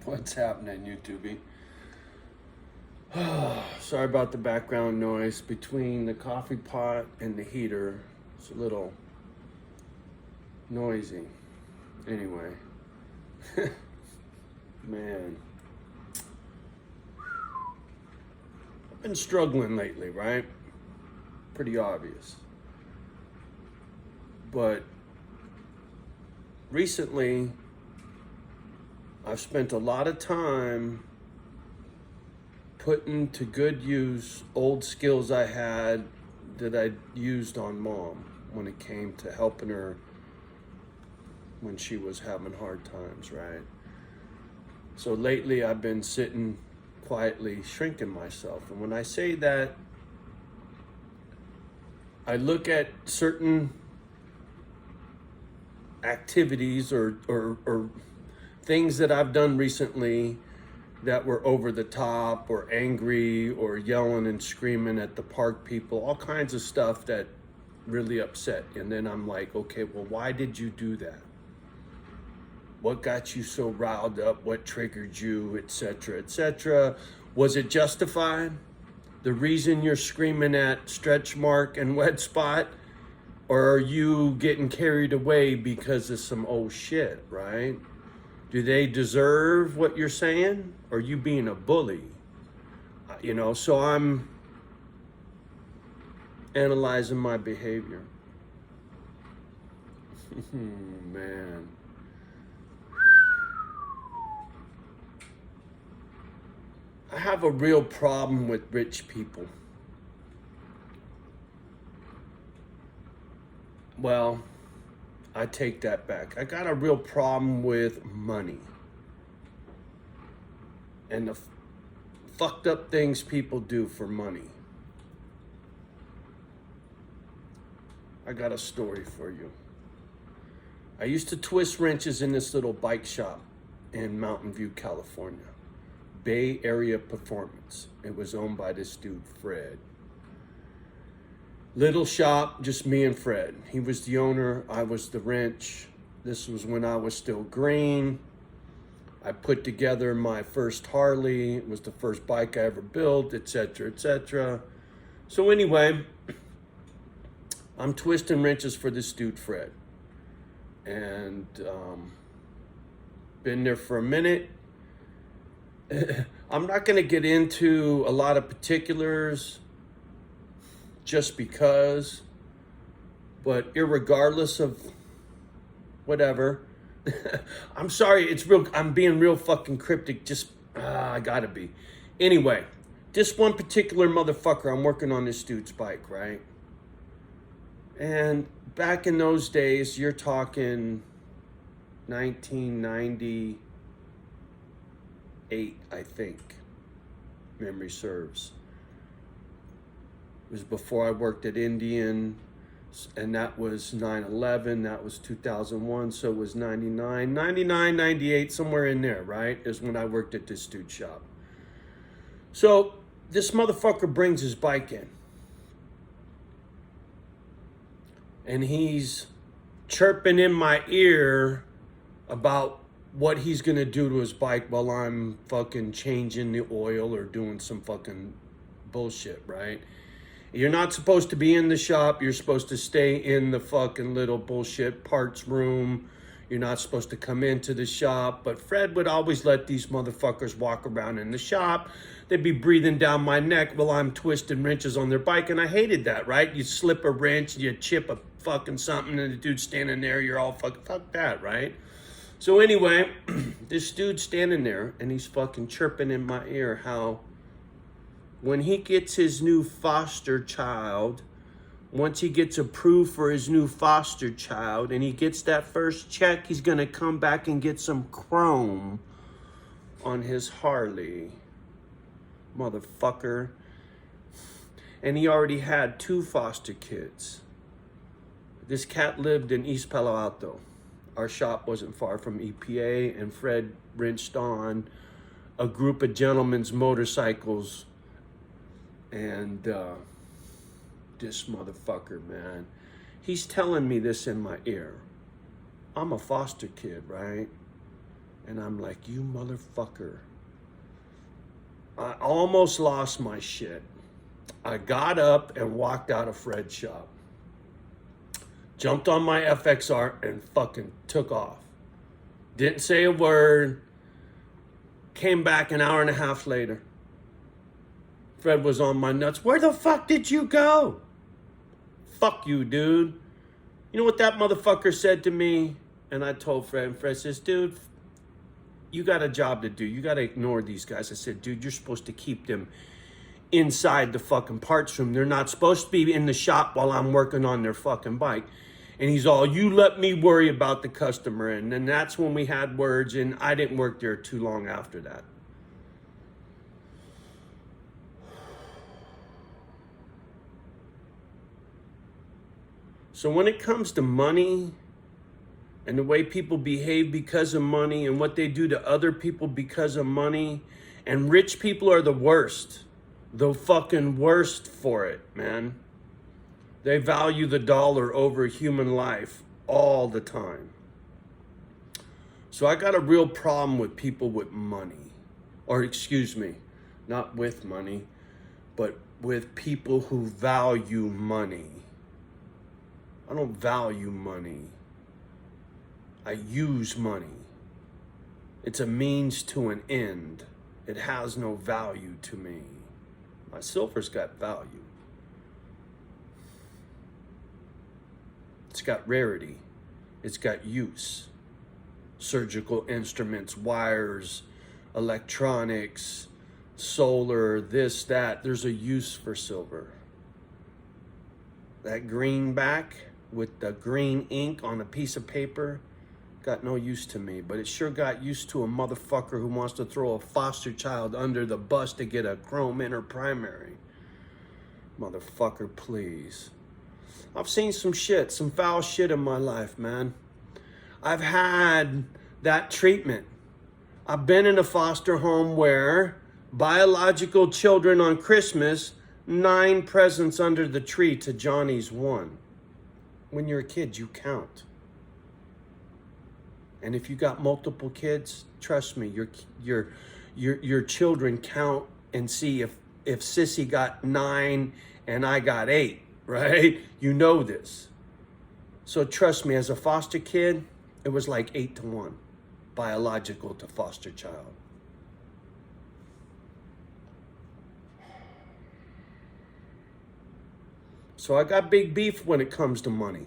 What's happening, YouTubey? Sorry about the background noise between the coffee pot and the heater. It's a little noisy. Anyway, man, I've been struggling lately, right? Pretty obvious. But recently, I've spent a lot of time putting to good use old skills I had that I used on mom when it came to helping her when she was having hard times, right? So lately I've been sitting quietly shrinking myself. And when I say that, I look at certain activities or things that I've done recently that were over the top or angry or yelling and screaming at the park people, all kinds of stuff that really upset. And then I'm like, okay, well, why did you do that? What got you so riled up? What triggered you, etc., etc.? Was it justified? The reason you're screaming at stretch mark and wet spot? Or are you getting carried away because of some old shit, right? Do they deserve what you're saying? Or are you being a bully? So I'm analyzing my behavior. Man. I have a real problem with rich people. Well, I take that back. I got a real problem with money and the fucked up things people do for money. I got a story for you. I used to twist wrenches in this little bike shop in Mountain View, California. Bay Area Performance. It was owned by this dude, Fred. Little shop, just me and Fred. He was the owner, I was the wrench. This was when I was still green. I put together my first Harley. It was the first bike I ever built, etc., etc. So anyway, I'm twisting wrenches for this dude, Fred. And been there for a minute. I'm not going to get into a lot of particulars just because, but irregardless of whatever, I'm sorry, I'm being real fucking cryptic, I gotta be. Anyway, this one particular motherfucker, I'm working on this dude's bike, right? And back in those days, you're talking 1998, I think, memory serves. It was before I worked at Indian, and that was 9/11, that was 2001, so it was 99, 98, somewhere in there, right, is when I worked at this dude's shop. So this motherfucker brings his bike in, and he's chirping in my ear about what he's gonna do to his bike while I'm fucking changing the oil or doing some fucking bullshit, right? You're not supposed to be in the shop. You're supposed to stay in the fucking little bullshit parts room. You're not supposed to come into the shop. But Fred would always let these motherfuckers walk around in the shop. They'd be breathing down my neck while I'm twisting wrenches on their bike. And I hated that, right? You slip a wrench, you chip a fucking something, and the dude's standing there. You're all fuck that, right? So anyway, this dude's standing there, and he's fucking chirping in my ear how when he gets his new foster child, once he gets approved for his new foster child and he gets that first check, he's gonna come back and get some chrome on his Harley. Motherfucker. And he already had 2 foster kids. This cat lived in East Palo Alto. Our shop wasn't far from EPA, and Fred wrenched on a group of gentlemen's motorcycles. And this motherfucker, man, he's telling me this in my ear. I'm a foster kid, right? And I'm like, you motherfucker. I almost lost my shit. I got up and walked out of Fred's shop. Jumped on my FXR and fucking took off. Didn't say a word. Came back an hour and a half later. Fred was on my nuts. Where the fuck did you go? Fuck you, dude. You know what that motherfucker said to me? And I told Fred, and Fred says, dude, you got a job to do. You got to ignore these guys. I said, dude, you're supposed to keep them inside the fucking parts room. They're not supposed to be in the shop while I'm working on their fucking bike. And he's all, you let me worry about the customer. And then that's when we had words, and I didn't work there too long after that. So when it comes to money and the way people behave because of money and what they do to other people because of money, and rich people are the worst, the fucking worst for it, man. They value the dollar over human life all the time. So I got a real problem with people with money, or excuse me, not with money, but with people who value money. I don't value money. I use money. It's a means to an end. It has no value to me. My silver's got value. It's got rarity. It's got use. Surgical instruments, wires, electronics, solar, this, that. There's a use for silver. That greenback with the green ink on a piece of paper got no use to me, but it sure got used to a motherfucker who wants to throw a foster child under the bus to get a chrome inner primary. Motherfucker, please. I've seen some shit, some foul shit in my life, man. I've had that treatment. I've been in a foster home where biological children on Christmas, 9 presents under the tree to Johnny's 1. When you're a kid, you count. And if you got multiple kids, trust me, your children count and see if Sissy got 9 and I got 8, right? You know this. So trust me, as a foster kid, it was like 8-1, biological to foster child. So I got big beef when it comes to money.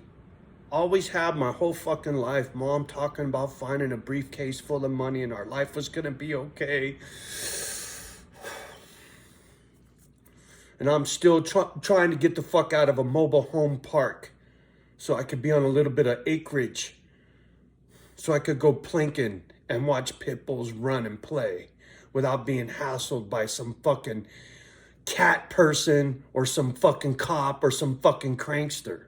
Always have my whole fucking life. Mom talking about finding a briefcase full of money and our life was gonna be okay. And I'm still trying to get the fuck out of a mobile home park so I could be on a little bit of acreage. So I could go plinking and watch pit bulls run and play without being hassled by some fucking cat person or some fucking cop or some fucking crankster.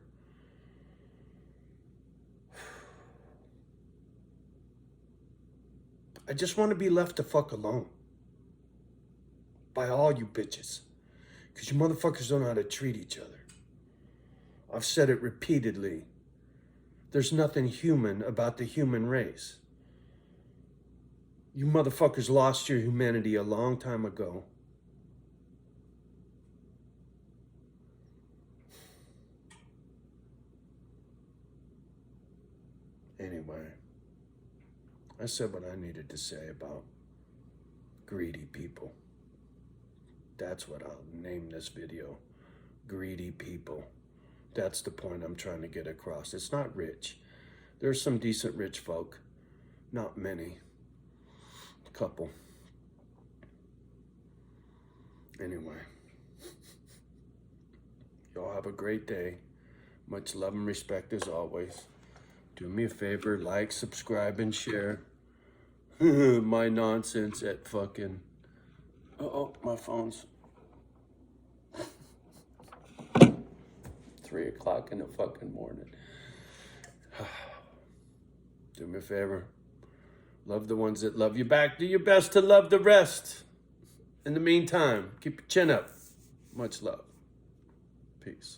I just want to be left the fuck alone by all you bitches, because you motherfuckers don't know how to treat each other. I've said it repeatedly. There's nothing human about the human race. You motherfuckers lost your humanity a long time ago. Anyway, I said what I needed to say about greedy people. That's what I'll name this video. Greedy people. That's the point I'm trying to get across. It's not rich. There's some decent rich folk. Not many. A couple. Anyway. Y'all have a great day. Much love and respect as always. Do me a favor, like, subscribe, and share my nonsense at fucking... Uh-oh, my phone's... 3 o'clock in the fucking morning. Do me a favor. Love the ones that love you back. Do your best to love the rest. In the meantime, keep your chin up. Much love. Peace.